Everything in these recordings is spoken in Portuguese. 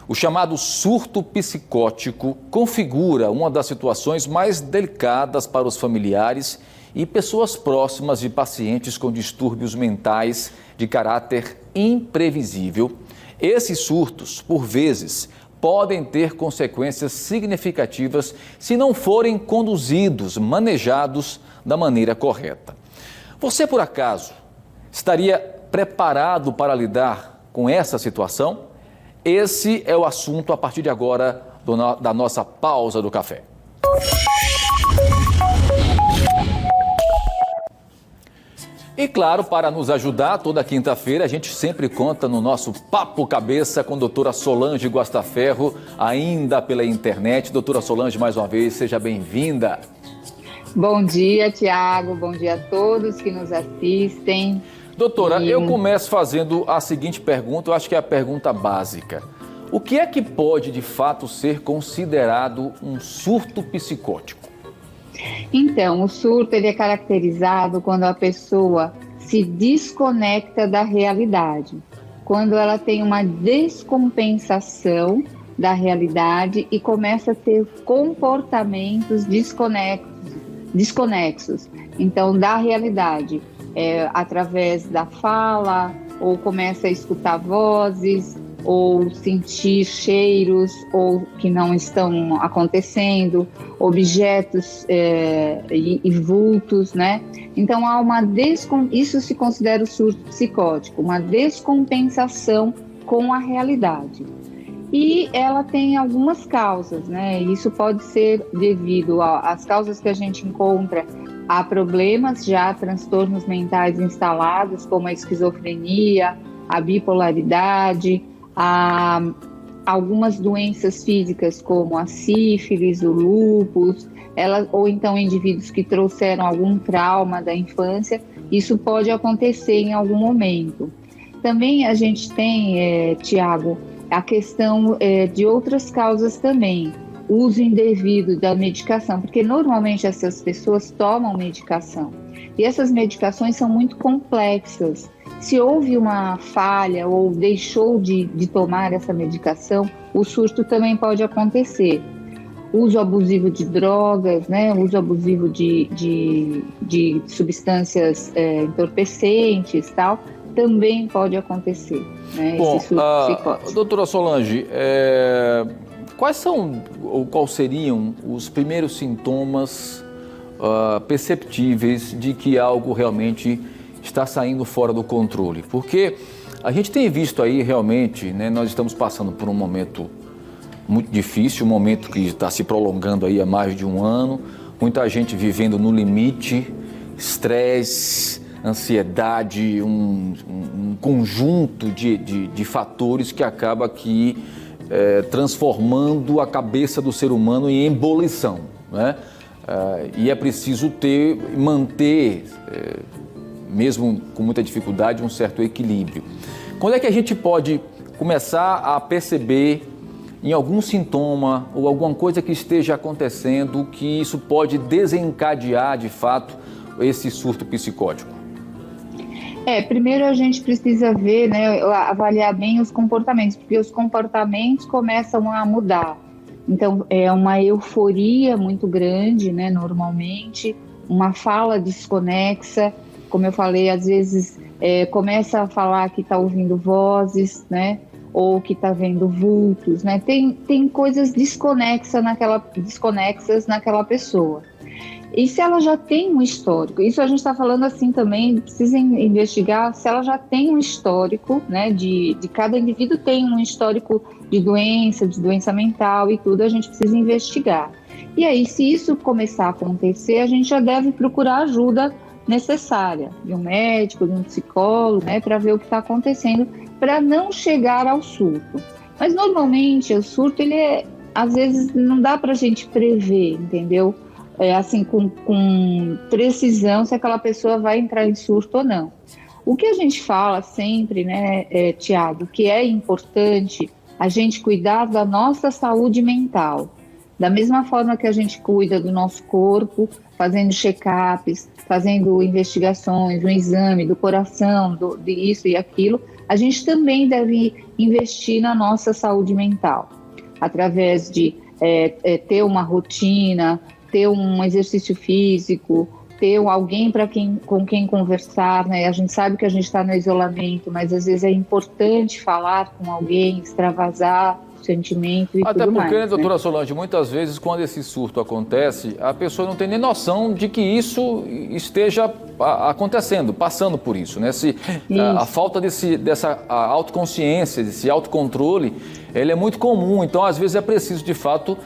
O chamado surto psicótico configura uma das situações mais delicadas para os familiares e pessoas próximas de pacientes com distúrbios mentais de caráter imprevisível. Esses surtos, por vezes, podem ter consequências significativas se não forem conduzidos, manejados da maneira correta. Você, por acaso, estaria preparado para lidar com essa situação? Esse é o assunto a partir de agora da nossa pausa do café. E claro, para nos ajudar, toda quinta-feira a gente sempre conta no nosso Papo Cabeça com a doutora Solange Guastaferro, ainda pela internet. Doutora Solange, mais uma vez, seja bem-vinda. Bom dia, Tiago. Bom dia a todos que nos assistem. Doutora, eu começo fazendo a seguinte pergunta, eu acho que é a pergunta básica. O que é que pode, de fato, ser considerado um surto psicótico? Então, o surto ele é caracterizado quando a pessoa se desconecta da realidade, quando ela tem uma descompensação da realidade e começa a ter comportamentos desconexos. Então, da realidade, através da fala, ou começa a escutar vozes, ou sentir cheiros ou que não estão acontecendo, objetos e vultos, né? Então há isso se considera o surto psicótico, uma descompensação com a realidade. E ela tem algumas causas, né? Isso pode ser devido às causas que a gente encontra a problemas já, transtornos mentais instalados, como a esquizofrenia, a bipolaridade, a algumas doenças físicas como a sífilis, o lúpus, ou então indivíduos que trouxeram algum trauma da infância, isso pode acontecer em algum momento. Também a gente tem, Tiago, a questão de outras causas também, uso indevido da medicação, porque normalmente essas pessoas tomam medicação e essas medicações são muito complexas. Se houve uma falha ou deixou de tomar essa medicação, o surto também pode acontecer. Uso abusivo de drogas, né? Uso abusivo de substâncias entorpecentes, tal, também pode acontecer, né? Bom, esse surto psicótico. Doutora Solange, quais seriam os primeiros sintomas perceptíveis de que algo realmente está saindo fora do controle? Porque a gente tem visto aí realmente, né, nós estamos passando por um momento muito difícil, um momento que está se prolongando aí há mais de um ano, muita gente vivendo no limite, estresse, ansiedade, um conjunto de fatores que acaba aqui transformando a cabeça do ser humano em ebulição, né? E é preciso manter mesmo com muita dificuldade, um certo equilíbrio. Quando é que a gente pode começar a perceber em algum sintoma ou alguma coisa que esteja acontecendo que isso pode desencadear, de fato, esse surto psicótico? Primeiro a gente precisa ver, né, avaliar bem os comportamentos, porque os comportamentos começam a mudar. Então, é uma euforia muito grande, né, normalmente, uma fala desconexa. Como eu falei, às vezes começa a falar que está ouvindo vozes, né? Ou que está vendo vultos, né? Tem coisas desconexas naquela pessoa. E se ela já tem um histórico, isso a gente está falando assim também, precisa investigar se ela já tem um histórico, né? De cada indivíduo tem um histórico de doença mental e tudo, a gente precisa investigar. E aí, se isso começar a acontecer, a gente já deve procurar ajuda necessária de um médico, de um psicólogo, né, para ver o que está acontecendo, para não chegar ao surto. Mas normalmente o surto, às vezes não dá para a gente prever, entendeu? Assim, com precisão se aquela pessoa vai entrar em surto ou não. O que a gente fala sempre, né, Tiago, que é importante a gente cuidar da nossa saúde mental. Da mesma forma que a gente cuida do nosso corpo, fazendo check-ups, fazendo investigações, um exame do coração, de isso e aquilo, a gente também deve investir na nossa saúde mental, através de ter uma rotina, ter um exercício físico, ter alguém com quem conversar, né? A gente sabe que a gente está no isolamento, mas às vezes é importante falar com alguém, extravasar o sentimento e Até tudo porque, mais, doutora Solange, muitas vezes quando esse surto acontece, a pessoa não tem nem noção de que isso esteja acontecendo, passando por isso, né? A falta dessa autoconsciência, desse autocontrole, ele é muito comum. Então, às vezes é preciso, de fato,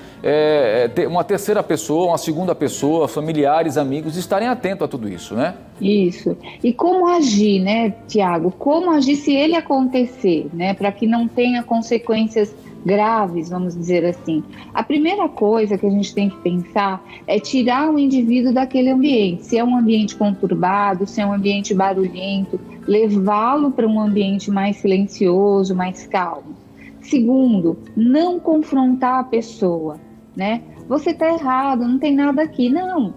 ter uma terceira pessoa, uma segunda pessoa, familiares, amigos, estarem atentos a tudo isso, né? Isso. E como agir, né, Tiago? Como agir se ele acontecer, né? Para que não tenha consequências graves, vamos dizer assim. A primeira coisa que a gente tem que pensar é tirar o indivíduo daquele ambiente. Se é um ambiente conturbado, se é um ambiente barulhento, levá-lo para um ambiente mais silencioso, mais calmo. Segundo, não confrontar a pessoa, né? Você está errado, não tem nada aqui. Não,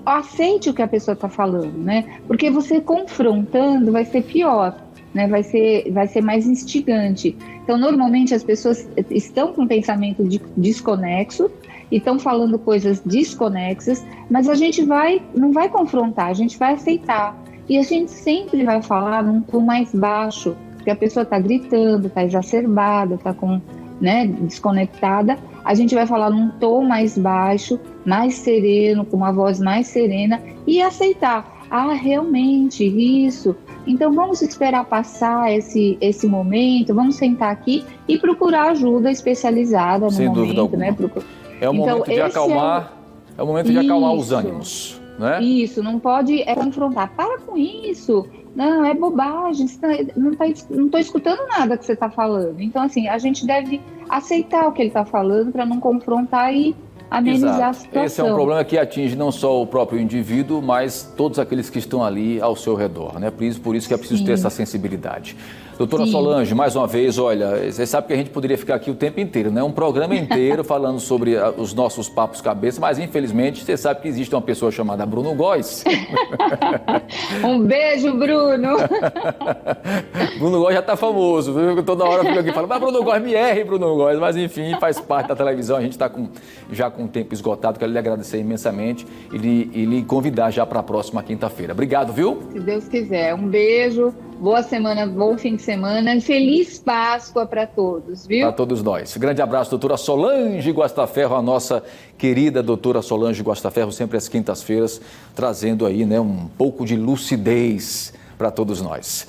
aceite o que a pessoa está falando, né? Porque você confrontando vai ser pior, né? Vai ser mais instigante. Então, normalmente as pessoas estão com um pensamento desconexo e estão falando coisas desconexas, mas a gente não vai confrontar, a gente vai aceitar. E a gente sempre vai falar num tom mais baixo, porque a pessoa está gritando, está exacerbada, está desconectada. A gente vai falar num tom mais baixo, mais sereno, com uma voz mais serena e aceitar. Ah, realmente, isso. Então, vamos esperar passar esse momento, vamos sentar aqui e procurar ajuda especializada no Sem momento. Dúvida alguma. Né? É o momento de acalmar, é o momento de acalmar os ânimos, né? Isso, não pode confrontar. Para com isso. Não, é bobagem, não estou escutando nada que você está falando. Então, assim, a gente deve aceitar o que ele está falando para não confrontar e amenizar a situação. Esse é um problema que atinge não só o próprio indivíduo, mas todos aqueles que estão ali ao seu redor, né? Por isso que é preciso ter essa sensibilidade. Doutora Solange, mais uma vez, olha, você sabe que a gente poderia ficar aqui o tempo inteiro, né? Um programa inteiro falando sobre os nossos papos cabeça, mas infelizmente você sabe que existe uma pessoa chamada Bruno Góes. Um beijo, Bruno! Bruno Góes já está famoso, viu? Toda hora fica aqui falando, mas Bruno Góes, me erre, Bruno Góes. Mas enfim, faz parte da televisão, a gente está já com o tempo esgotado, quero lhe agradecer imensamente e lhe convidar já para a próxima quinta-feira. Obrigado, viu? Se Deus quiser. Um beijo, boa semana, bom fim de semana e feliz Páscoa para todos, viu? Para todos nós. Grande abraço, doutora Solange Guastaferro, a nossa querida doutora Solange Guastaferro, sempre às quintas-feiras, trazendo aí, né, um pouco de lucidez para todos nós.